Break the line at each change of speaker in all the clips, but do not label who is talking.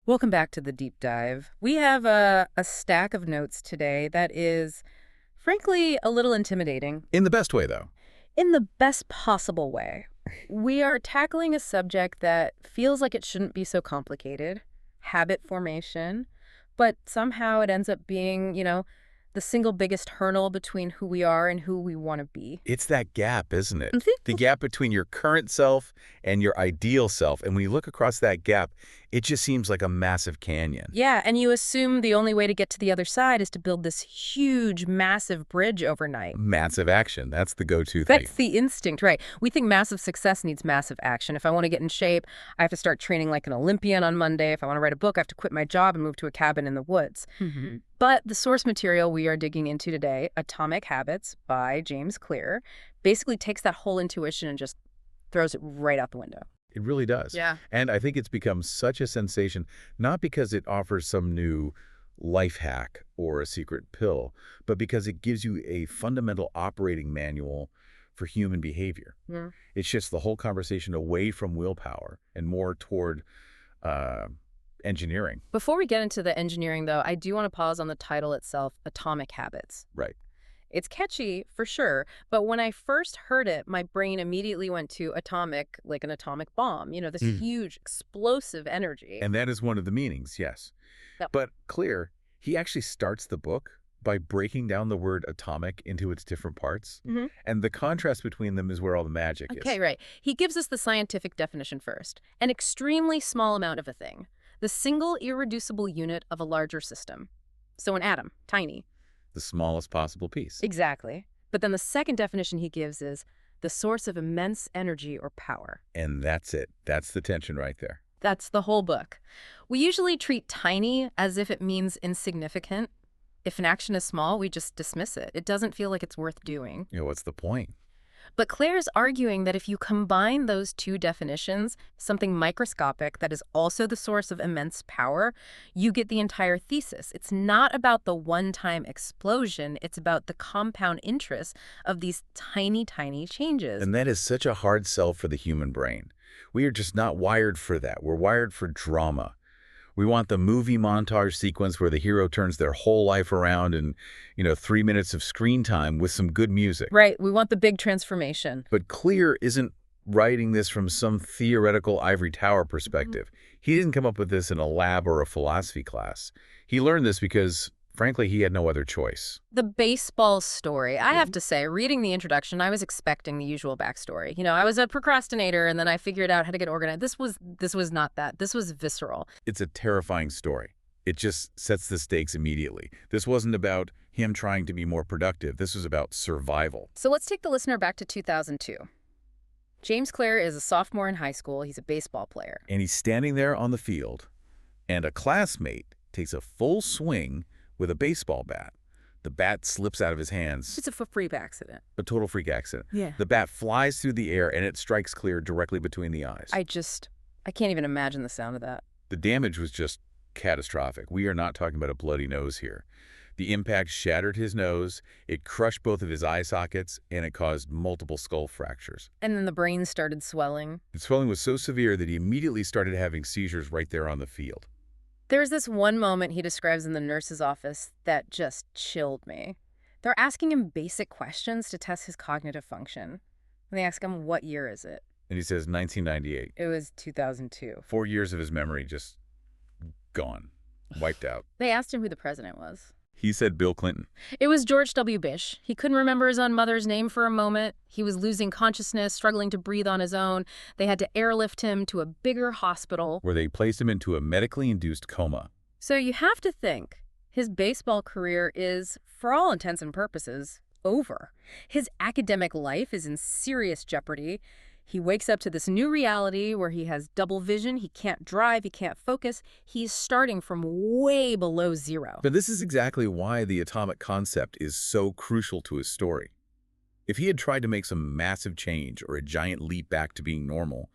Welcome back to the deep dive. We have a stack of notes today that is, frankly, a little intimidating
In the best way, though.
in the best possible way. We are tackling a subject that feels like it shouldn't be so complicated, habit formation, but somehow it ends up being, the single biggest hurdle between who we are and who we want to be.
It's that gap, isn't it? The gap between your current self and your ideal self. And when you look across that gap, it just seems like a massive canyon.
Yeah, and you assume the only way to get to the other side is to build this huge, massive bridge overnight.
Massive action. That's the go-to thing.
That's the instinct, right? We think massive success needs massive action. If I want to get in shape, I have to start training like an Olympian on Monday. If I want to write a book, I have to quit my job and move to a cabin in the woods. But the source material we are digging into today, Atomic Habits by James Clear, basically takes that whole intuition and just throws it right out the window.
It really does.
Yeah.
And I think it's become such a sensation, not because it offers some new life hack or a secret pill, but because it gives you a fundamental operating manual for human behavior.
Mm.
It shifts the whole conversation away from willpower and more toward engineering.
Before we get into the engineering, though, I do want to pause on the title itself, Atomic Habits.
Right.
It's catchy, for sure, but when I first heard it, my brain immediately went to atomic, like an atomic bomb, this huge, explosive energy.
And that is one of the meanings, yes.
Yep.
But Clear, he actually starts the book by breaking down the word atomic into its different parts. And the contrast between them is where all the magic is.
Okay, right. He gives us the scientific definition first. An extremely small amount of a thing. The single irreducible unit of a larger system. So an atom, tiny.
The smallest possible piece.
Exactly. But then the second definition he gives is the source of immense energy or power.
And that's it. That's the tension right there.
That's the whole book. We usually treat tiny as if it means insignificant. If an action is small, we just dismiss it. It doesn't feel like it's worth doing.
What's the point?
But Claire's arguing that if you combine those two definitions, something microscopic that is also the source of immense power, you get the entire thesis. It's not about the one-time explosion. It's about the compound interest of these tiny, tiny changes.
And that is such a hard sell for the human brain. We are just not wired for that. We're wired for drama. We want the movie montage sequence where the hero turns their whole life around in, 3 minutes of screen time with some good music.
Right. We want the big transformation.
But Clear isn't writing this from some theoretical ivory tower perspective. He didn't come up with this in a lab or a philosophy class. He learned this because, frankly, he had no other choice.
The baseball story. I have to say, reading the introduction, I was expecting the usual backstory. I was a procrastinator, and then I figured out how to get organized. This was not that. This was visceral.
It's a terrifying story. It just sets the stakes immediately. This wasn't about him trying to be more productive. This was about survival.
So let's take the listener back to 2002. James Clear is a sophomore in high school. He's a baseball player.
And he's standing there on the field, and a classmate takes a full swing with a baseball bat. The bat slips out of his hands.
It's a freak accident.
A total freak accident.
Yeah.
The bat flies through the air, and it strikes Clear directly between the eyes.
I can't even imagine the sound of that.
The damage was just catastrophic. We are not talking about a bloody nose here. The impact shattered his nose, it crushed both of his eye sockets, and it caused multiple skull fractures.
And then the brain started swelling.
The swelling was so severe that he immediately started having seizures right there on the field.
There's this one moment he describes in the nurse's office that just chilled me. They're asking him basic questions to test his cognitive function. And they ask him, what year is it?
And he says 1998.
It was 2002.
4 years of his memory just gone, wiped out.
They asked him who the president was.
He said Bill Clinton.
It was George W. Bush. He couldn't remember his own mother's name for a moment. He was losing consciousness, struggling to breathe on his own. They had to airlift him to a bigger hospital,
Where they placed him into a medically induced coma.
So you have to think his baseball career is, for all intents and purposes, over. His academic life is in serious jeopardy. He wakes up to this new reality where he has double vision, he can't drive, he can't focus. He's starting from way below zero.
But this is exactly why the atomic concept is so crucial to his story. If he had tried to make some massive change or a giant leap back to being normal,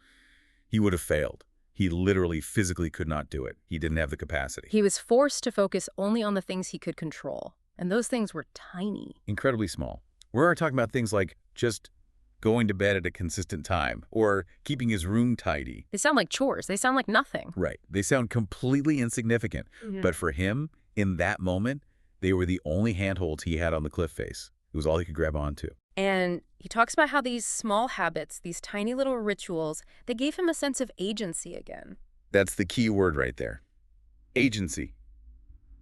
he would have failed. He literally physically could not do it. He didn't have the capacity.
He was forced to focus only on the things he could control. And those things were tiny.
Incredibly small. We're talking about things like just going to bed at a consistent time, or keeping his room tidy.
They sound like chores. They sound like nothing.
Right. They sound completely insignificant. But for him, in that moment, they were the only handholds he had on the cliff face. It was all he could grab onto.
And he talks about how these small habits, these tiny little rituals, they gave him a sense of agency again.
That's the key word right there. Agency.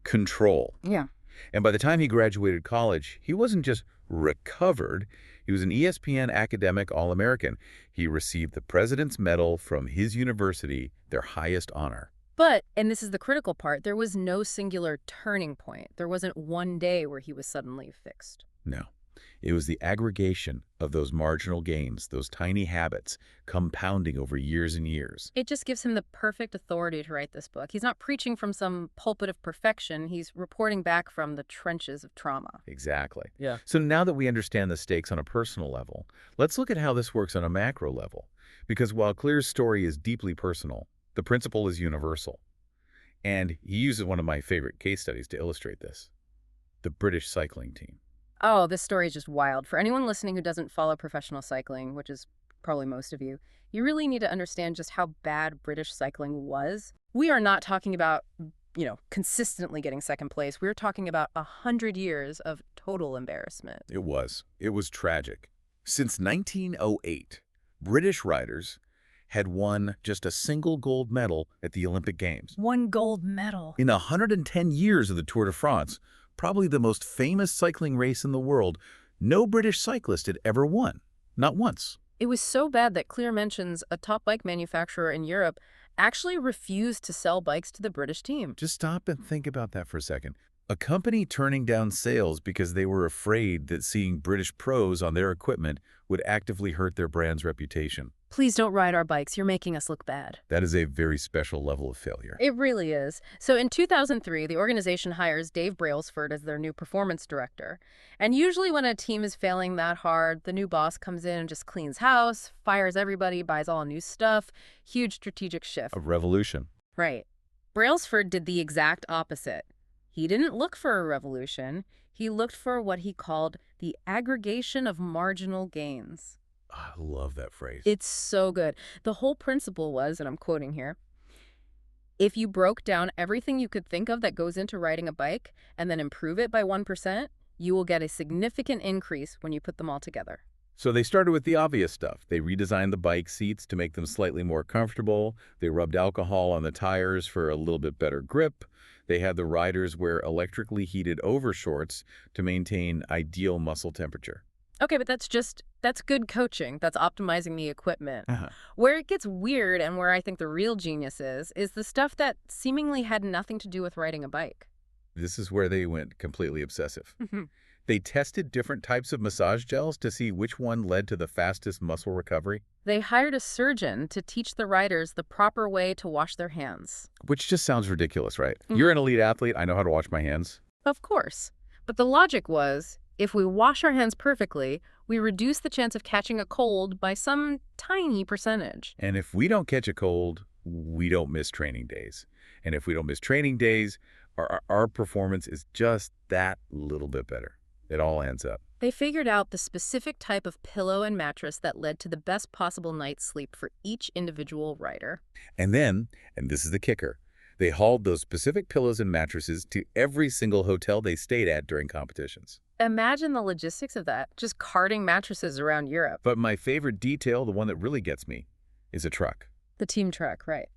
Control.
Yeah.
And by the time he graduated college, he wasn't just recovered. He was an ESPN academic All-American. He received the President's Medal from his university, their highest honor.
But, and this is the critical part, there was no singular turning point. There wasn't one day where he was suddenly fixed.
No. It was the aggregation of those marginal gains, those tiny habits, compounding over years and years.
It just gives him the perfect authority to write this book. He's not preaching from some pulpit of perfection. He's reporting back from the trenches of trauma.
Exactly.
Yeah.
So now that we understand the stakes on a personal level, let's look at how this works on a macro level. Because while Clear's story is deeply personal, the principle is universal. And he uses one of my favorite case studies to illustrate this. The British cycling team.
Oh, this story is just wild. For anyone listening who doesn't follow professional cycling, which is probably most of you, you really need to understand just how bad British cycling was. We are not talking about, consistently getting second place. We're talking about 100 years of total embarrassment.
It was. It was tragic. Since 1908, British riders had won just a single gold medal at the Olympic Games.
One gold medal.
In 110 years of the Tour de France, probably the most famous cycling race in the world, no British cyclist had ever won. Not once.
It was so bad that Clear mentions a top bike manufacturer in Europe actually refused to sell bikes to the British team.
Just stop and think about that for a second. A company turning down sales because they were afraid that seeing British pros on their equipment would actively hurt their brand's reputation.
Please don't ride our bikes. You're making us look bad.
That is a very special level of failure.
It really is. So in 2003, the organization hires Dave Brailsford as their new performance director. And usually when a team is failing that hard, the new boss comes in and just cleans house, fires everybody, buys all new stuff. Huge strategic shift.
A revolution.
Right. Brailsford did the exact opposite. He didn't look for a revolution. He looked for what he called the aggregation of marginal gains.
I love that phrase.
It's so good. The whole principle was, and I'm quoting here, if you broke down everything you could think of that goes into riding a bike and then improve it by 1%, you will get a significant increase when you put them all together.
So they started with the obvious stuff. They redesigned the bike seats to make them slightly more comfortable. They rubbed alcohol on the tires for a little bit better grip. They had the riders wear electrically heated overshorts to maintain ideal muscle temperature.
Okay, but that's good coaching. That's optimizing the equipment. Where it gets weird and where I think the real genius is the stuff that seemingly had nothing to do with riding a bike.
This is where they went completely obsessive. They tested different types of massage gels to see which one led to the fastest muscle recovery.
They hired a surgeon to teach the riders the proper way to wash their hands.
Which just sounds ridiculous, right? You're an elite athlete. I know how to wash my hands.
Of course. But the logic was, if we wash our hands perfectly, we reduce the chance of catching a cold by some tiny percentage.
And if we don't catch a cold, we don't miss training days. And if we don't miss training days, our performance is just that little bit better. It all ends up.
They figured out the specific type of pillow and mattress that led to the best possible night's sleep for each individual rider.
And then, and this is the kicker, they hauled those specific pillows and mattresses to every single hotel they stayed at during competitions.
Imagine the logistics of that, just carting mattresses around Europe.
But my favorite detail, the one that really gets me, is a truck.
The team truck, right.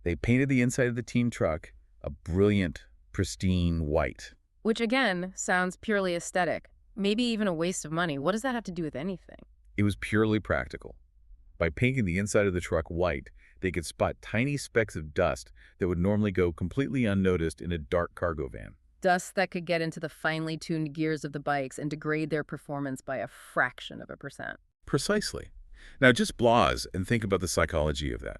They painted the inside of the team truck a brilliant, pristine white.
Which, again, sounds purely aesthetic. Maybe even a waste of money. What does that have to do with anything?
It was purely practical. By painting the inside of the truck white, they could spot tiny specks of dust that would normally go completely unnoticed in a dark cargo van.
Dust that could get into the finely tuned gears of the bikes and degrade their performance by a fraction of a percent.
Precisely. Now just pause and think about the psychology of that.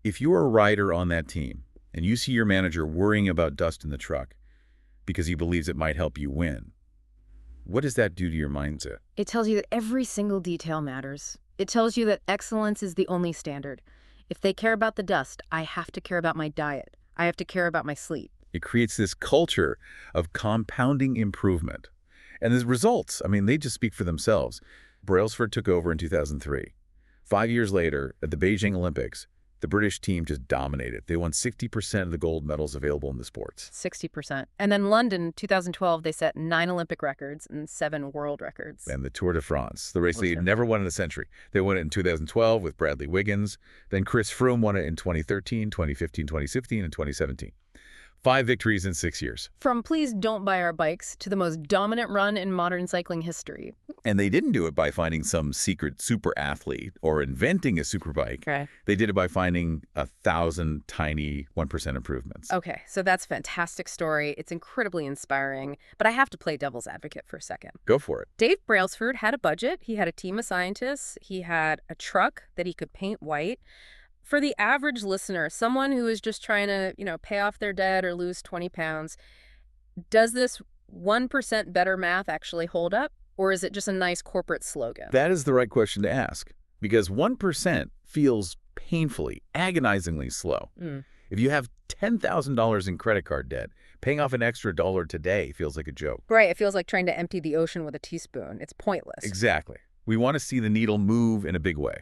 If you're a rider on that team and you see your manager worrying about dust in the truck because he believes it might help you win, what does that do to your mindset?
It tells you that every single detail matters. It tells you that excellence is the only standard. If they care about the dust, I have to care about my diet. I have to care about my sleep.
It creates this culture of compounding improvement. And the results, I mean, they just speak for themselves. Brailsford took over in 2003. 5 years later, at the Beijing Olympics, the British team just dominated. They won 60% of the gold medals available in the sports.
60%. And then London, 2012, they set 9 Olympic records and 7 world records.
And the Tour de France, the race they had never won in a century. They won it in 2012 with Bradley Wiggins. Then Chris Froome won it in 2013, 2015, 2016, and 2017. 5 victories in 6 years.
From please don't buy our bikes to the most dominant run in modern cycling history.
And they didn't do it by finding some secret super athlete or inventing a super bike.
Okay.
They did it by finding 1,000 tiny 1% improvements.
Okay, so that's a fantastic story. It's incredibly inspiring. But I have to play devil's advocate for a second.
Go for it.
Dave Brailsford had a budget. He had a team of scientists. He had a truck that he could paint white. For the average listener, someone who is just trying to, pay off their debt or lose 20 pounds, does this 1% better math actually hold up? Or is it just a nice corporate slogan?
That is the right question to ask, because 1% feels painfully, agonizingly slow. If you have $10,000 in credit card debt, paying off an extra dollar today feels like a joke.
Right, it feels like trying to empty the ocean with a teaspoon. It's pointless.
Exactly. We want to see the needle move in a big way.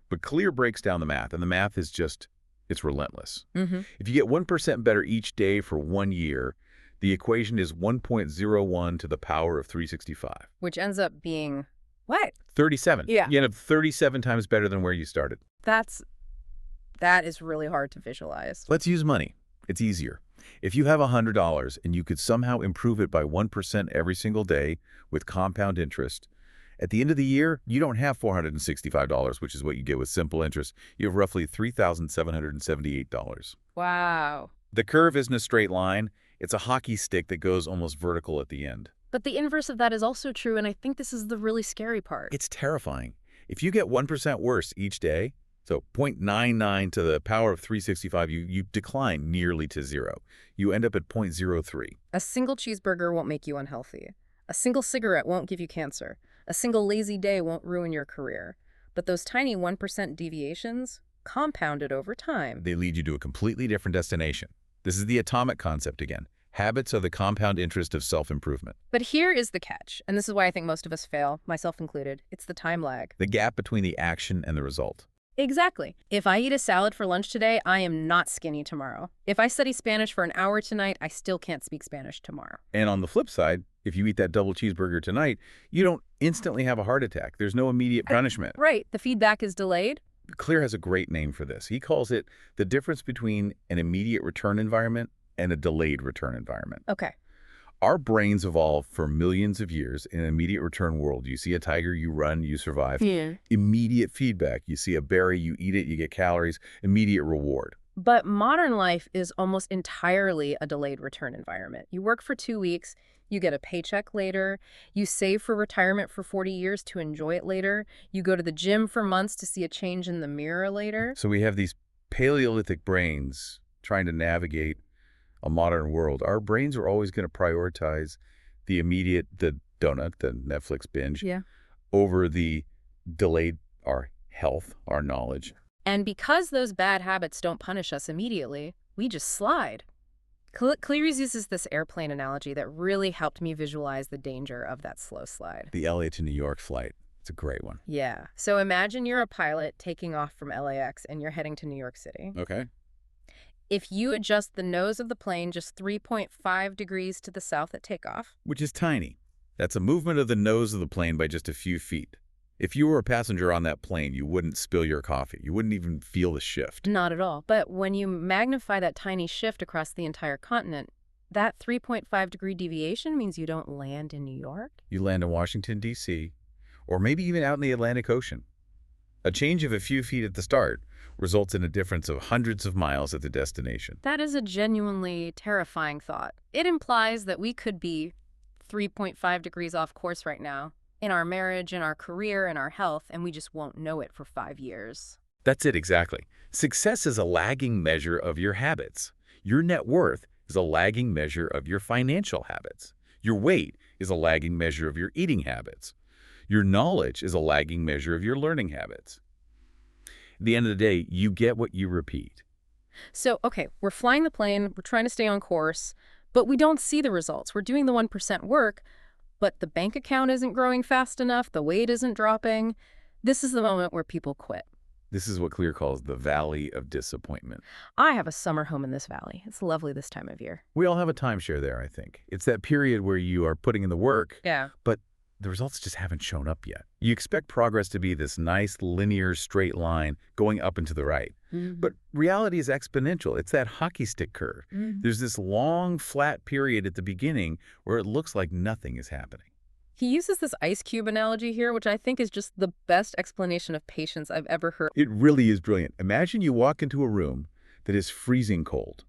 But Clear breaks down the math, and the math is just, it's relentless. If you get 1% better each day for 1 year, the equation is 1.01 to the power of 365.
Which ends up being, what?
37.
Yeah.
You end up 37 times better than where you started.
That is really hard to visualize.
Let's use money. It's easier. If you have $100 and you could somehow improve it by 1% every single day with compound interest, at the end of the year, you don't have $465, which is what you get with simple interest. You have roughly $3,778.
Wow.
The curve isn't a straight line. It's a hockey stick that goes almost vertical at the end.
But the inverse of that is also true, and I think this is the really scary part.
It's terrifying. If you get 1% worse each day, so 0.99 to the power of 365, you decline nearly to zero. You end up at 0.03.
A single cheeseburger won't make you unhealthy. A single cigarette won't give you cancer. A single lazy day won't ruin your career. But those tiny 1% deviations, compounded over time.
They lead you to a completely different destination. This is the atomic concept again. Habits are the compound interest of self-improvement.
But here is the catch, and this is why I think most of us fail, myself included. It's the time lag.
The gap between the action and the result.
Exactly. If I eat a salad for lunch today, I am not skinny tomorrow. If I study Spanish for an hour tonight, I still can't speak Spanish tomorrow.
And on the flip side, if you eat that double cheeseburger tonight, you don't instantly have a heart attack. There's no immediate punishment.
Right. The feedback is delayed.
Clear has a great name for this. He calls it the difference between an immediate return environment and a delayed return environment.
Okay.
Our brains evolved for millions of years in an immediate return world. You see a tiger, you run, you survive.
Yeah.
Immediate feedback. You see a berry, you eat it, you get calories. Immediate reward.
But modern life is almost entirely a delayed return environment. You work for 2 weeks, you get a paycheck later, you save for retirement for 40 years to enjoy it later, you go to the gym for months to see a change in the mirror later.
So we have these Paleolithic brains trying to navigate a modern world. Our brains are always going to prioritize the immediate, the donut, the Netflix binge, over the delayed, our health, our knowledge.
And because those bad habits don't punish us immediately, we just slide. Cleary uses this airplane analogy that really helped me visualize the danger of that slow slide.
The LA to New York flight. It's a great one.
Yeah. So imagine you're a pilot taking off from LAX and you're heading to New York City.
Okay.
If you adjust the nose of the plane just 3.5 degrees to the south at takeoff.
Which is tiny. That's a movement of the nose of the plane by just a few feet. If you were a passenger on that plane, you wouldn't spill your coffee. You wouldn't even feel the shift.
Not at all. But when you magnify that tiny shift across the entire continent, that 3.5-degree deviation means you don't land in New York.
You land in Washington, D.C., or maybe even out in the Atlantic Ocean. A change of a few feet at the start results in a difference of hundreds of miles at the destination.
That is a genuinely terrifying thought. It implies that we could be 3.5 degrees off course right now in our marriage, in our career, in our health, and we just won't know it for 5 years.
That's it, exactly. Success is a lagging measure of your habits. Your net worth is a lagging measure of your financial habits. Your weight is a lagging measure of your eating habits. Your knowledge is a lagging measure of your learning habits. At the end of the day, you get what you repeat.
So, okay, we're flying the plane, we're trying to stay on course, but we don't see the results. We're doing the 1% work, but the bank account isn't growing fast enough, the weight isn't dropping. This is the moment where people quit.
This is what Clear calls the valley of disappointment.
I have a summer home in this valley. It's lovely this time of year.
We all have a timeshare there, I think. It's that period where you are putting in the work,
Yeah.
but the results just haven't shown up yet. You expect progress to be this nice, linear, straight line going up and to the right. But reality is exponential. It's that hockey stick curve. There's this long, flat period at the beginning where it looks like nothing is happening.
He uses this ice cube analogy here, which I think is just the best explanation of patience I've ever heard.
It really is brilliant. Imagine you walk into a room that is freezing cold.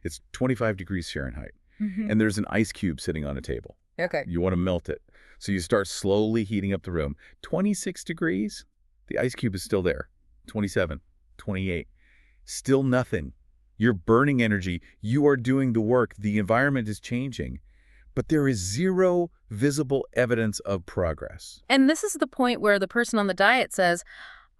It's 25 degrees Fahrenheit, and there's an ice cube sitting on a table.
Okay.
You want to melt it. So you start slowly heating up the room. 26 degrees, the ice cube is still there. 27, 28, still nothing. You're burning energy. You are doing the work. The environment is changing. But there is zero visible evidence of progress.
And this is the point where the person on the diet says,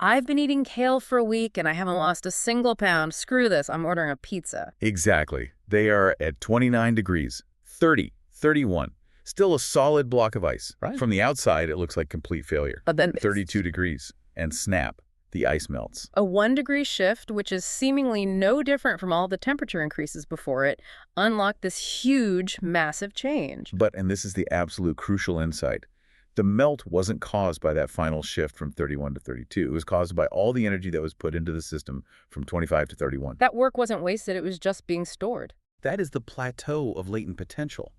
I've been eating kale for a week and I haven't lost a single pound. Screw this. I'm ordering a pizza.
Exactly. They are at 29 degrees, 30, 31. Still a solid block of ice.
Right.
From the outside, it looks like complete failure.
But then
32 degrees, and snap, the ice melts.
a 1-degree shift, which is seemingly no different from all the temperature increases before it, unlocked this huge, massive change.
But, and this is the absolute crucial insight, the melt wasn't caused by that final shift from 31 to 32. It was caused by all the energy that was put into the system from 25 to 31.
That work wasn't wasted. It was just being stored.
That is the plateau of latent potential.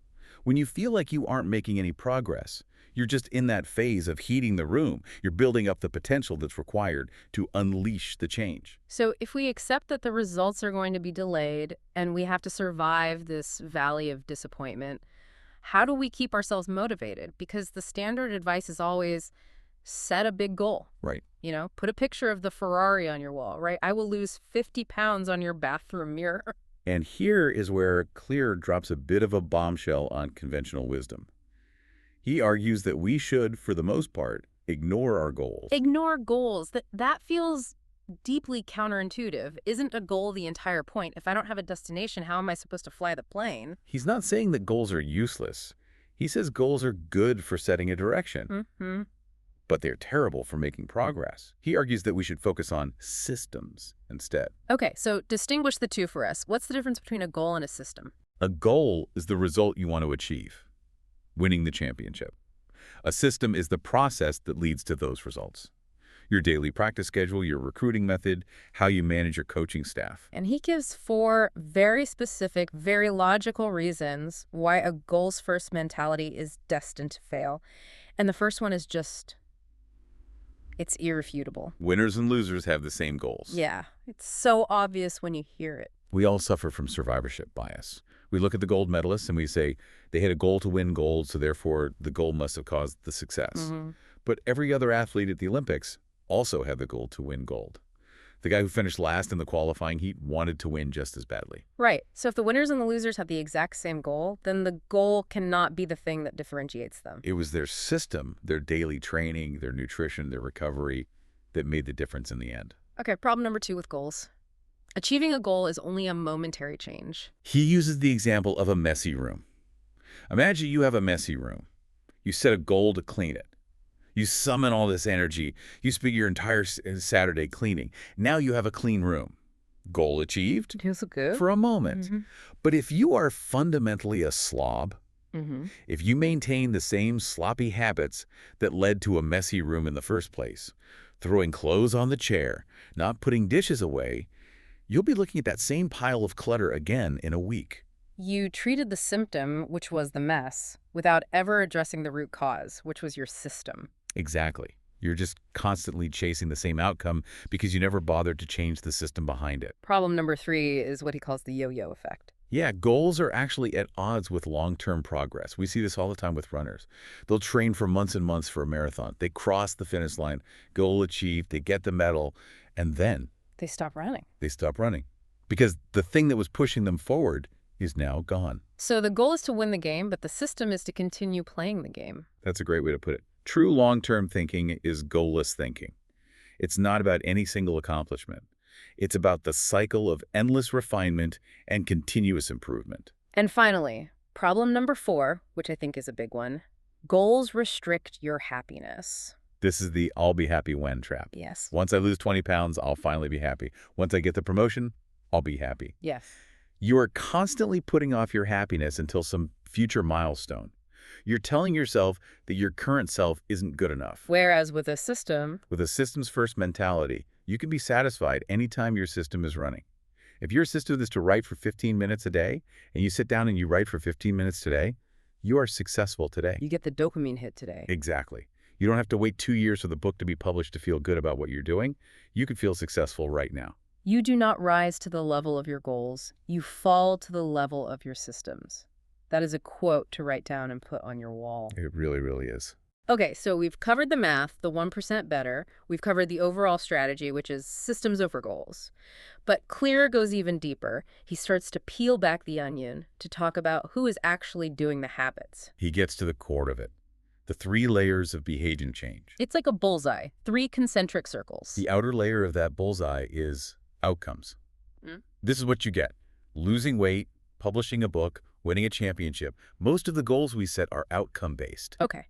When you feel like you aren't making any progress, you're just in that phase of heating the room. You're building up the potential that's required to unleash the change.
So if we accept that the results are going to be delayed and we have to survive this valley of disappointment, how do we keep ourselves motivated? Because the standard advice is always set a big goal.
Right.
You know, put a picture of the Ferrari on your wall, right? I will lose 50 pounds on your bathroom mirror.
And here is where Clear drops a bit of a bombshell on conventional wisdom. He argues that we should, for the most part, ignore our goals.
Ignore goals. That feels deeply counterintuitive. Isn't a goal the entire point? If I don't have a destination, how am I supposed to fly the plane?
He's not saying that goals are useless. He says goals are good for setting a direction, but they're terrible for making progress. He argues that we should focus on systems instead.
Okay, so distinguish the two for us. What's the difference between a goal and a system?
A goal is the result you want to achieve, winning the championship. A system is the process that leads to those results. Your daily practice schedule, your recruiting method, how you manage your coaching staff.
And he gives 4 very specific, very logical reasons why a goals-first mentality is destined to fail. And the first one is just, it's irrefutable.
Winners and losers have the same goals.
Yeah, it's so obvious when you hear it.
We all suffer from survivorship bias. We look at the gold medalists and we say, they had a goal to win gold, so therefore the goal must have caused the success. But every other athlete at the Olympics also had the goal to win gold. The guy who finished last in the qualifying heat wanted to win just as badly.
Right. So if the winners and the losers have the exact same goal, then the goal cannot be the thing that differentiates them.
It was their system, their daily training, their nutrition, their recovery that made the difference in the end.
Okay, problem number 2 with goals. Achieving a goal is only a momentary change.
He uses the example of a messy room. Imagine you have a messy room. You set a goal to clean it. You summon all this energy. You spend your entire Saturday cleaning. Now you have a clean room. Goal achieved
Feels good.
for a moment. But if you are fundamentally a slob, if you maintain the same sloppy habits that led to a messy room in the first place, throwing clothes on the chair, not putting dishes away, you'll be looking at that same pile of clutter again in a week.
You treated the symptom, which was the mess, without ever addressing the root cause, which was your system.
Exactly. You're just constantly chasing the same outcome because you never bothered to change the system behind it.
Problem number 3 is what he calls the yo-yo effect.
Yeah, goals are actually at odds with long-term progress. We see this all the time with runners. They'll train for months and months for a marathon. They cross the finish line, goal achieved, they get the medal, and then
They stop running.
they stop running because the thing that was pushing them forward is now gone.
So the goal is to win the game, but the system is to continue playing the game.
That's a great way to put it. True long-term thinking is goalless thinking. It's not about any single accomplishment. It's about the cycle of endless refinement and continuous improvement.
And finally, problem number 4, which I think is a big one, Goals restrict your happiness.
This is the I'll be happy when trap.
Yes.
Once I lose 20 pounds, I'll finally be happy. Once I get the promotion, I'll be happy.
Yes.
You are constantly putting off your happiness until some future milestone. You're telling yourself that your current self isn't good enough.
Whereas with a system,
With a systems-first mentality, you can be satisfied anytime your system is running. If your system is to write for 15 minutes a day, and you sit down and you write for 15 minutes today, you are successful today.
you get the dopamine hit today.
Exactly. You don't have to wait 2 years for the book to be published to feel good about what you're doing. You can feel successful right now.
You do not rise to the level of your goals. You fall to the level of your systems. That is a quote to write down and put on your wall.
It really, really is.
Okay, so we've covered the math, the 1% better. We've covered the overall strategy, which is systems over goals. But Clear goes even deeper. He starts to peel back the onion to talk about who is actually doing the habits.
He gets to the core of it. The 3 layers of behavior change.
It's like a bullseye, 3 concentric circles.
The outer layer of that bullseye is outcomes.
Mm.
This is what you get. Losing weight, publishing a book, winning a championship. Most of the goals we set are outcome-based.
Okay.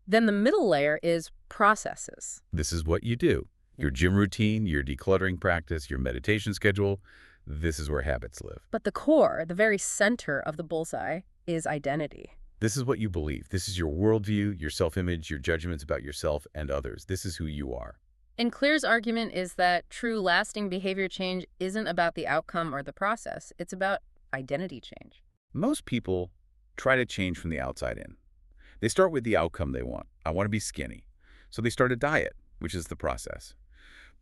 Then the middle layer is processes.
This is what you do. Your gym routine, your decluttering practice, your meditation schedule. This is where habits live.
But the core, the very center of the bullseye, is identity.
This is what you believe. This is your worldview, your self-image, your judgments about yourself and others. This is who you are.
And Clear's argument is that true lasting behavior change isn't about the outcome or the process. It's about identity change.
Most people try to change from the outside in. They start with the outcome they want. I want to be skinny. So they start a diet, which is the process.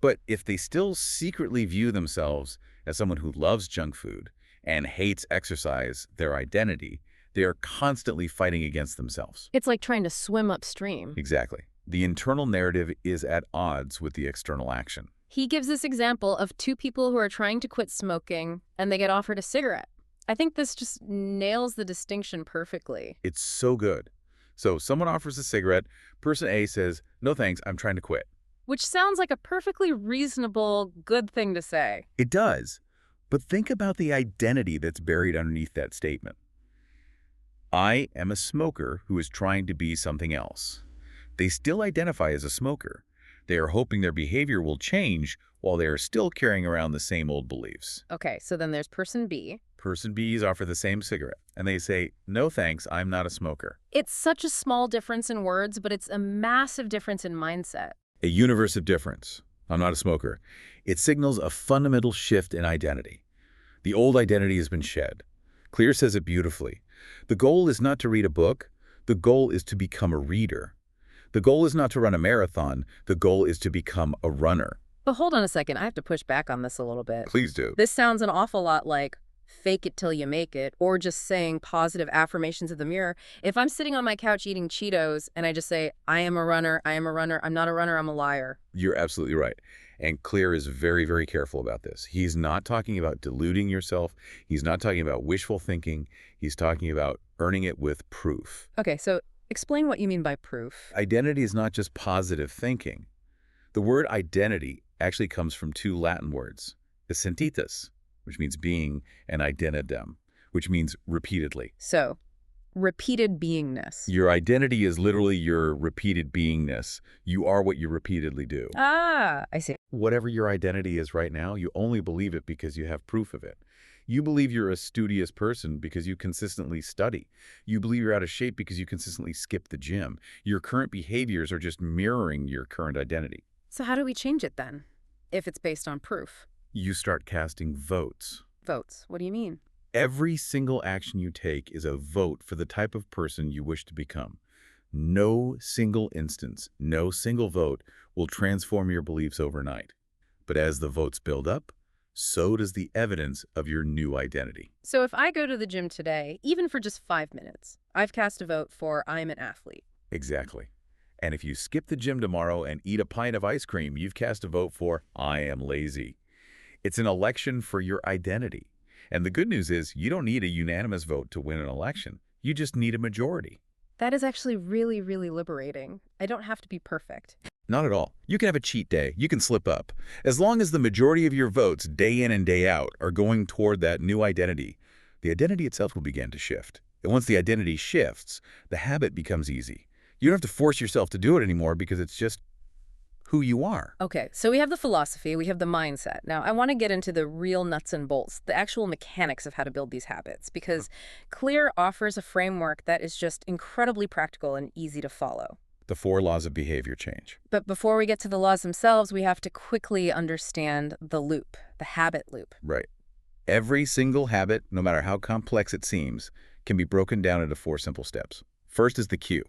But if they still secretly view themselves as someone who loves junk food and hates exercise, their identity, they are constantly fighting against themselves.
It's like trying to swim upstream.
Exactly. The internal narrative is at odds with the external action.
He gives this example of 2 people who are trying to quit smoking and they get offered a cigarette. I think this just nails the distinction perfectly.
It's so good. So someone offers a cigarette, person A says, no thanks, I'm trying to quit.
Which sounds like a perfectly reasonable, good thing to say.
It does. But think about the identity that's buried underneath that statement. I am a smoker who is trying to be something else. They still identify as a smoker. They are hoping their behavior will change while they are still carrying around the same old beliefs.
Okay, so then there's person B.
Person B is offered the same cigarette, and they say, no thanks, I'm not a smoker.
It's such a small difference in words, but it's a massive difference in mindset.
A universe of difference. I'm not a smoker. It signals a fundamental shift in identity. The old identity has been shed. Clear says it beautifully. The goal is not to read a book. The goal is to become a reader. The goal is not to run a marathon. The goal is to become a runner.
But hold on a second, I have to push back on this a little bit.
Please do.
This sounds an awful lot like fake it till you make it, or just saying positive affirmations of the mirror. If I'm sitting on my couch eating Cheetos and I just say, I am a runner, I'm not a runner, I'm a liar.
You're absolutely right. And Clear is very, very careful about this. He's not talking about deluding yourself. He's not talking about wishful thinking. He's talking about earning it with proof.
Okay, so explain what you mean by proof.
Identity is not just positive thinking. The word identity actually comes from 2 Latin words, essentitas, which means being, and identidem, which means repeatedly.
So, repeated beingness.
Your identity is literally your repeated beingness. You are what you repeatedly do.
Ah, I see.
Whatever your identity is right now, you only believe it because you have proof of it. You believe you're a studious person because you consistently study. You believe you're out of shape because you consistently skip the gym. Your current behaviors are just mirroring your current identity.
So how do we change it then, if it's based on proof?
You start casting votes.
Votes. What do you mean?
Every single action you take is a vote for the type of person you wish to become. No single instance, no single vote will transform your beliefs overnight. But as the votes build up, so does the evidence of your new identity.
So if I go to the gym today, even for just 5 minutes, I've cast a vote for I'm an athlete.
Exactly. And if you skip the gym tomorrow and eat a pint of ice cream, you've cast a vote for I am lazy. It's an election for your identity. And the good news is you don't need a unanimous vote to win an election. You just need a majority.
That is actually really, really liberating. I don't have to be perfect.
Not at all. You can have a cheat day. You can slip up. As long as the majority of your votes, day in and day out, are going toward that new identity, the identity itself will begin to shift. And once the identity shifts, the habit becomes easy. You don't have to force yourself to do it anymore because it's just who you are.
Okay, so we have the philosophy, we have the mindset. Now, I want to get into the real nuts and bolts, the actual mechanics of how to build these habits, because Clear offers a framework that is just incredibly practical and easy to follow.
The 4 laws of behavior change.
But before we get to the laws themselves, we have to quickly understand the loop, the habit loop.
Right. Every single habit, no matter how complex it seems, can be broken down into 4 simple steps. First is the cue.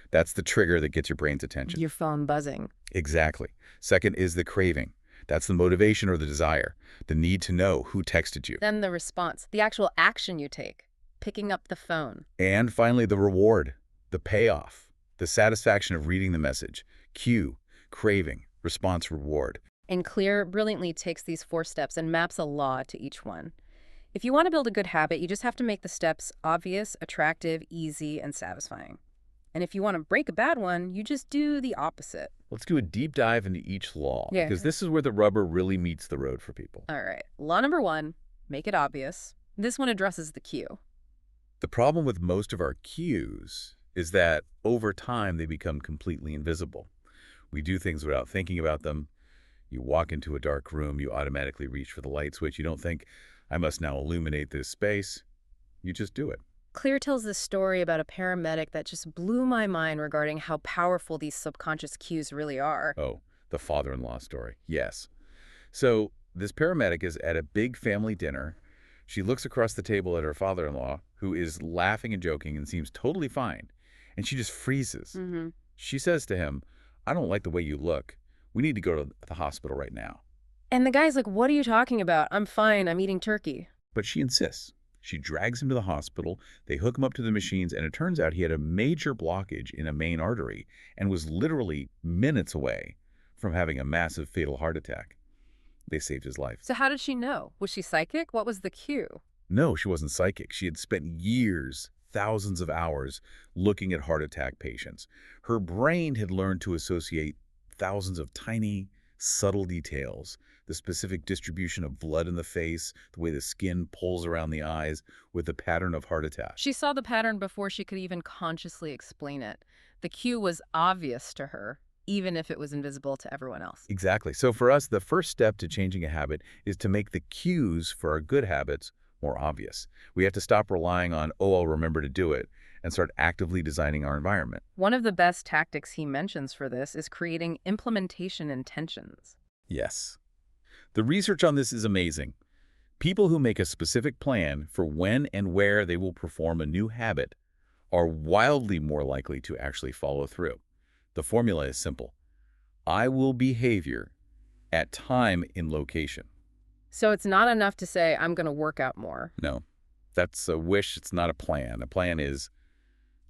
That's the trigger that gets your brain's attention.
Your phone buzzing.
Exactly. Second is the craving. That's the motivation or the desire, the need to know who texted you.
Then the response, the actual action you take, picking up the phone.
And finally, the reward, the payoff, the satisfaction of reading the message. Cue, craving, response, reward.
And Clear brilliantly takes these 4 steps and maps a law to each one. If you want to build a good habit, you just have to make the steps obvious, attractive, easy, and satisfying. And if you want to break a bad one, you just do the opposite.
Let's do a deep dive into each law,
Yeah.
because this is where the rubber really meets the road for people.
All right. Law number 1, make it obvious. This one addresses the cue.
The problem with most of our cues is that over time they become completely invisible. We do things without thinking about them. You walk into a dark room, you automatically reach for the light switch. You don't think, I must now illuminate this space. You just do it.
Clear tells this story about a paramedic that just blew my mind regarding how powerful these subconscious cues really are.
Oh, the father-in-law story. Yes. So this paramedic is at a big family dinner. She looks across the table at her father-in-law, who is laughing and joking and seems totally fine. And she just freezes. She says to him, I don't like the way you look. We need to go to the hospital right now.
And the guy's like, what are you talking about? I'm fine. I'm eating turkey.
But she insists. She drags him to the hospital. They hook him up to the machines, and it turns out he had a major blockage in a main artery and was literally minutes away from having a massive fatal heart attack. They saved his life.
So how did she know? Was she psychic? What was the cue?
No, she wasn't psychic. She had spent years, thousands of hours, looking at heart attack patients. Her brain had learned to associate thousands of tiny, subtle details, the specific distribution of blood in the face, the way the skin pulls around the eyes, with the pattern of heart attack.
She saw the pattern before she could even consciously explain it. The cue was obvious to her, even if it was invisible to everyone else.
Exactly. So for us, the first step to changing a habit is to make the cues for our good habits more obvious. We have to stop relying on, oh, I'll remember to do it, and start actively designing our environment.
One of the best tactics he mentions for this is creating implementation intentions.
Yes. The research on this is amazing. People who make a specific plan for when and where they will perform a new habit are wildly more likely to actually follow through. The formula is simple. I will behavior at time in location.
So it's not enough to say, I'm going to work out more.
No, that's a wish. It's not a plan. A plan is,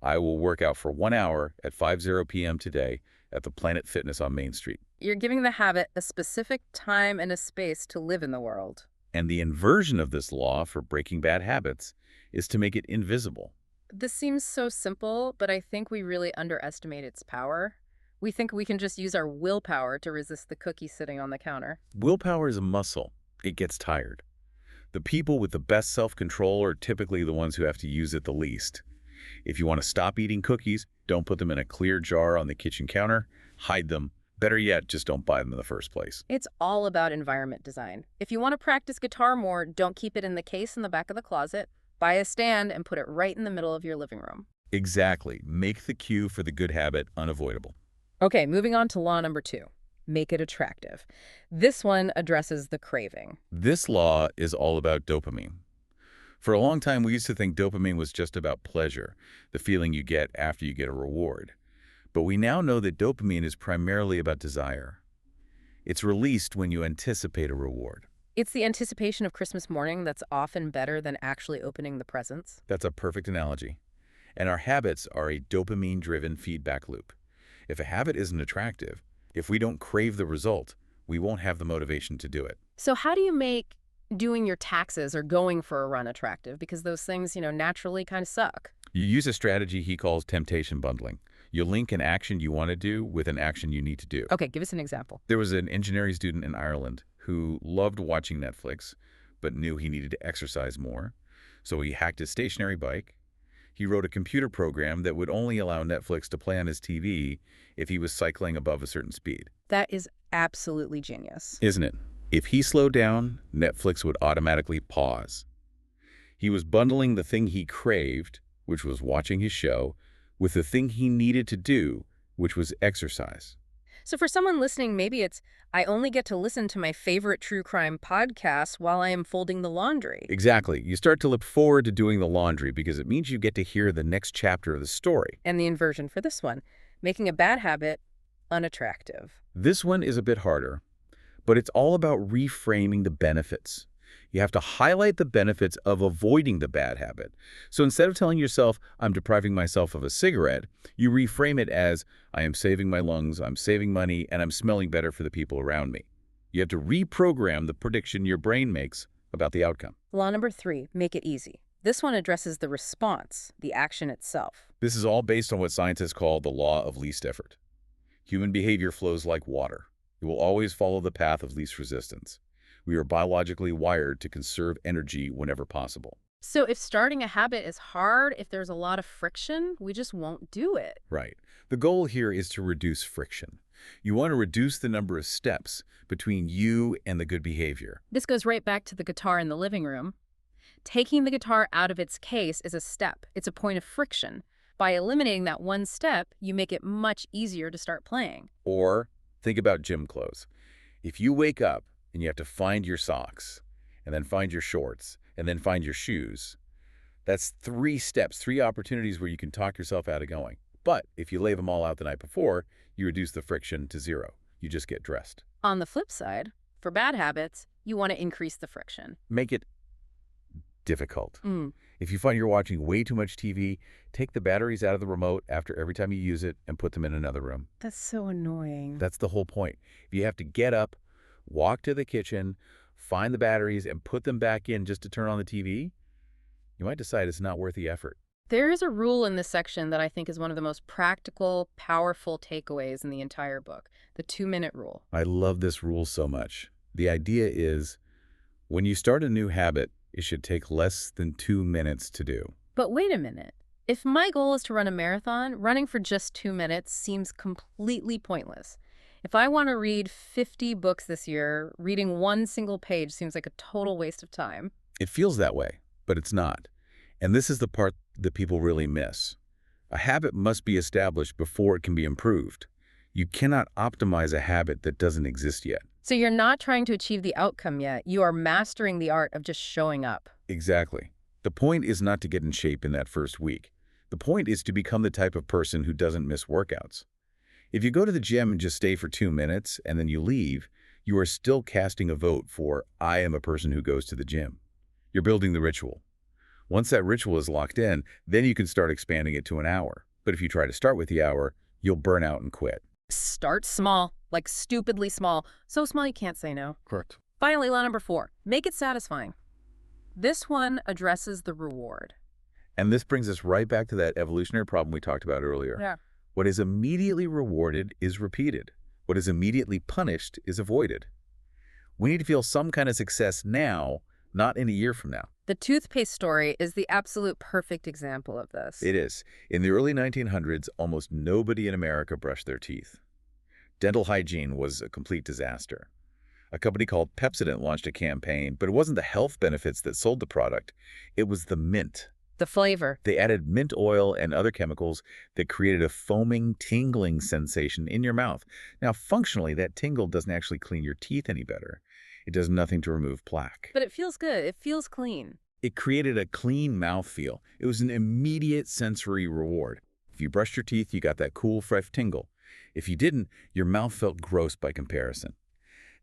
I will work out for 1 hour at 5:00 p.m. today at the Planet Fitness on Main Street.
You're giving the habit a specific time and a space to live in the world.
And the inversion of this law for breaking bad habits is to make it invisible.
This seems so simple, but I think we really underestimate its power. We think we can just use our willpower to resist the cookie sitting on the counter.
Willpower is a muscle. It gets tired. The people with the best self-control are typically the ones who have to use it the least. If you want to stop eating cookies, don't put them in a clear jar on the kitchen counter. Hide them. Better yet, just don't buy them in the first place.
It's all about environment design. If you want to practice guitar more, don't keep it in the case in the back of the closet. Buy a stand and put it right in the middle of your living room.
Exactly. Make the cue for the good habit unavoidable.
Okay, moving on to law number 2. Make it attractive. This one addresses the craving.
This law is all about dopamine. For a long time, we used to think dopamine was just about pleasure, the feeling you get after you get a reward. But we now know that dopamine is primarily about desire. It's released when you anticipate a reward.
It's the anticipation of Christmas morning that's often better than actually opening the presents.
That's a perfect analogy. And our habits are a dopamine-driven feedback loop. If a habit isn't attractive, if we don't crave the result, we won't have the motivation to do it.
So how do you make doing your taxes or going for a run attractive? Because those things, naturally kind of suck.
You use a strategy he calls temptation bundling. You link an action you want to do with an action you need to do.
Okay, give us an example.
There was an engineering student in Ireland who loved watching Netflix, but knew he needed to exercise more. So he hacked his stationary bike. He wrote a computer program that would only allow Netflix to play on his TV if he was cycling above a certain speed.
That is absolutely genius.
Isn't it? If he slowed down, Netflix would automatically pause. He was bundling the thing he craved, which was watching his show, with the thing he needed to do, which was exercise.
So for someone listening, maybe it's, I only get to listen to my favorite true crime podcast while I am folding the laundry.
Exactly. You start to look forward to doing the laundry because it means you get to hear the next chapter of the story.
And the inversion for this one, making a bad habit unattractive.
This one is a bit harder, but it's all about reframing the benefits. You have to highlight the benefits of avoiding the bad habit. So instead of telling yourself, I'm depriving myself of a cigarette, you reframe it as, I am saving my lungs, I'm saving money, and I'm smelling better for the people around me. You have to reprogram the prediction your brain makes about the outcome.
Law number 3, make it easy. This one addresses the response, the action itself.
This is all based on what scientists call the law of least effort. Human behavior flows like water. It will always follow the path of least resistance. We are biologically wired to conserve energy whenever possible.
So if starting a habit is hard, if there's a lot of friction, we just won't do it.
Right. The goal here is to reduce friction. You want to reduce the number of steps between you and the good behavior.
This goes right back to the guitar in the living room. Taking the guitar out of its case is a step. It's a point of friction. By eliminating that one step, you make it much easier to start playing.
Or think about gym clothes. If you wake up and you have to find your socks, and then find your shorts, and then find your shoes, that's 3 steps, 3 opportunities where you can talk yourself out of going. But if you lay them all out the night before, you reduce the friction to 0. You just get dressed.
On the flip side, for bad habits, you want to increase the friction.
Make it difficult. If you find you're watching way too much TV, take the batteries out of the remote after every time you use it and put them in another room.
That's so annoying.
That's the whole point. If you have to get up, walk to the kitchen, find the batteries, and put them back in just to turn on the TV, you might decide it's not worth the effort.
There is a rule in this section that I think is one of the most practical, powerful takeaways in the entire book, the 2-minute rule.
I love this rule so much. The idea is, when you start a new habit, it should take less than 2 minutes to do.
But wait a minute. If my goal is to run a marathon, running for just 2 minutes seems completely pointless. If I want to read 50 books this year, reading one single page seems like a total waste of time.
It feels that way, but it's not. And this is the part that people really miss. A habit must be established before it can be improved. You cannot optimize a habit that doesn't exist yet.
So you're not trying to achieve the outcome yet. You are mastering the art of just showing up.
Exactly. The point is not to get in shape in that first week. The point is to become the type of person who doesn't miss workouts. If you go to the gym and just stay for 2 minutes and then you leave, you are still casting a vote for, I am a person who goes to the gym. You're building the ritual. Once that ritual is locked in, then you can start expanding it to an hour. But if you try to start with the hour, you'll burn out and quit.
Start small, like stupidly small. So small you can't say no.
Correct.
Finally, law number 4, make it satisfying. This one addresses the reward.
And this brings us right back to that evolutionary problem we talked about earlier.
Yeah.
What is immediately rewarded is repeated. What is immediately punished is avoided. We need to feel some kind of success now, not in a year from now.
The toothpaste story is the absolute perfect example of this.
It is. In the early 1900s, almost nobody in America brushed their teeth. Dental hygiene was a complete disaster. A company called Pepsodent launched a campaign, but it wasn't the health benefits that sold the product. It was the mint.
The flavor.
They added mint oil and other chemicals that created a foaming, tingling sensation in your mouth. Now, functionally, that tingle doesn't actually clean your teeth any better. It does nothing to remove plaque.
But it feels good. It feels clean.
It created a clean mouthfeel. It was an immediate sensory reward. If you brushed your teeth, you got that cool, fresh tingle. If you didn't, your mouth felt gross by comparison.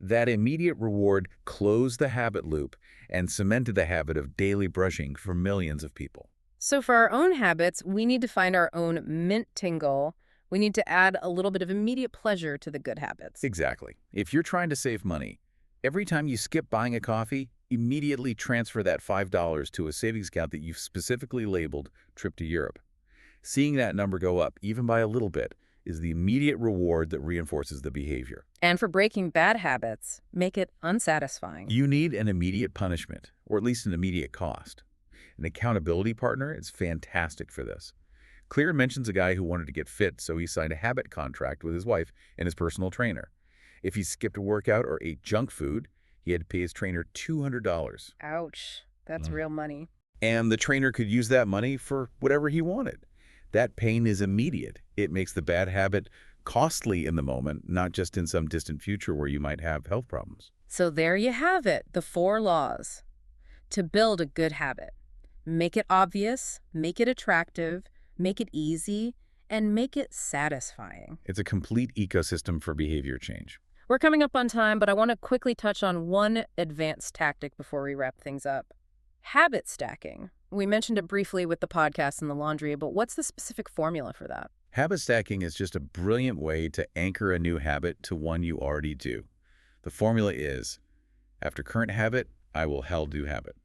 That immediate reward closed the habit loop and cemented the habit of daily brushing for millions of people.
So for our own habits, we need to find our own mint tingle. We need to add a little bit of immediate pleasure to the good habits.
Exactly. If you're trying to save money, every time you skip buying a coffee, immediately transfer that $5 to a savings account that you've specifically labeled Trip to Europe. Seeing that number go up, even by a little bit, is the immediate reward that reinforces the behavior.
And for breaking bad habits, make it unsatisfying.
You need an immediate punishment, or at least an immediate cost. An accountability partner is fantastic for this. Clear mentions a guy who wanted to get fit, so he signed a habit contract with his wife and his personal trainer. If he skipped a workout or ate junk food, he had to pay his trainer $200.
Ouch. That's
Mm.
real money.
And the trainer could use that money for whatever he wanted. That pain is immediate. It makes the bad habit costly in the moment, not just in some distant future where you might have health problems.
So there you have it, the 4 laws to build a good habit. Make it obvious, make it attractive, make it easy, and make it satisfying.
It's a complete ecosystem for behavior change.
We're coming up on time, but I want to quickly touch on one advanced tactic before we wrap things up. Habit stacking. We mentioned it briefly with the podcast and the laundry, but what's the specific formula for that?
Habit stacking is just a brilliant way to anchor a new habit to one you already do. The formula is, after current habit, I will do habit.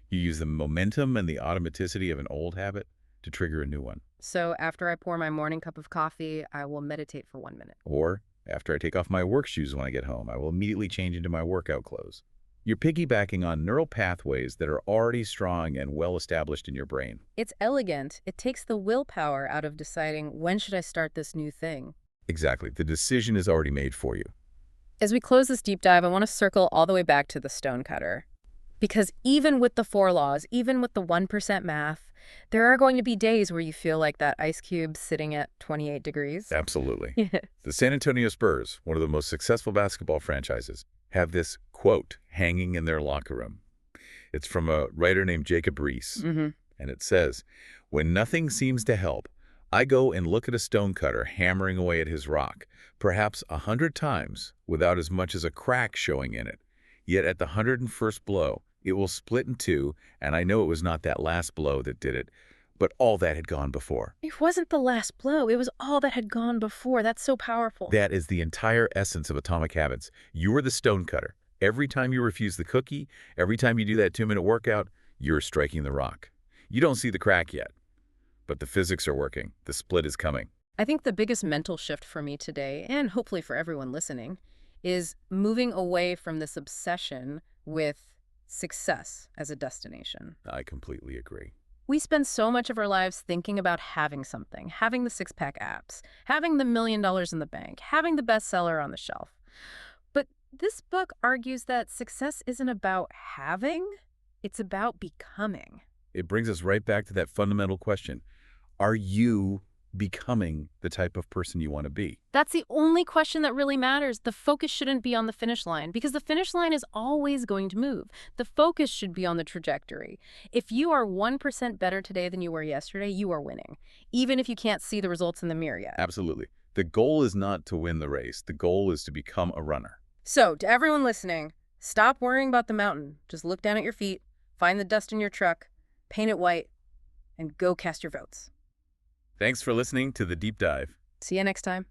You use the momentum and the automaticity of an old habit to trigger a new one.
So after I pour my morning cup of coffee, I will meditate for 1 minute.
Or, after I take off my work shoes when I get home, I will immediately change into my workout clothes. You're piggybacking on neural pathways that are already strong and well-established in your brain.
It's elegant. It takes the willpower out of deciding when should I start this new thing.
Exactly. The decision is already made for you.
As we close this deep dive, I want to circle all the way back to the stonecutter. Because even with the 4 laws, even with the 1% math, there are going to be days where you feel like that ice cube sitting at 28 degrees.
Absolutely.
Yes.
The San Antonio Spurs, one of the most successful basketball franchises, have this quote hanging in their locker room. It's from a writer named Jacob Riis, and it says, "When nothing seems to help, I go and look at a stonecutter hammering away at his rock, perhaps 100 times without as much as a crack showing in it. Yet at the 101st blow, it will split in two, and I know it was not that last blow that did it, but all that had gone before."
It wasn't the last blow. It was all that had gone before. That's so powerful.
That is the entire essence of Atomic Habits. You are the stonecutter. Every time you refuse the cookie, every time you do that 2-minute workout, you're striking the rock. You don't see the crack yet, but the physics are working. The split is coming.
I think the biggest mental shift for me today, and hopefully for everyone listening, is moving away from this obsession with success as a destination.
I completely agree.
We spend so much of our lives thinking about having something, having the 6-pack abs, having the $1 million in the bank, having the bestseller on the shelf. But this book argues that success isn't about having, it's about becoming.
It brings us right back to that fundamental question. Are you becoming the type of person you want to be?
That's the only question that really matters. The focus shouldn't be on the finish line because the finish line is always going to move. The focus should be on the trajectory. If you are 1% better today than you were yesterday, you are winning, even if you can't see the results in the mirror yet.
Absolutely. The goal is not to win the race. The goal is to become a runner.
So, to everyone listening, stop worrying about the mountain. Just look down at your feet, find the dust in your truck, paint it white, and go cast your votes.
Thanks for listening to The Deep Dive.
See you next time.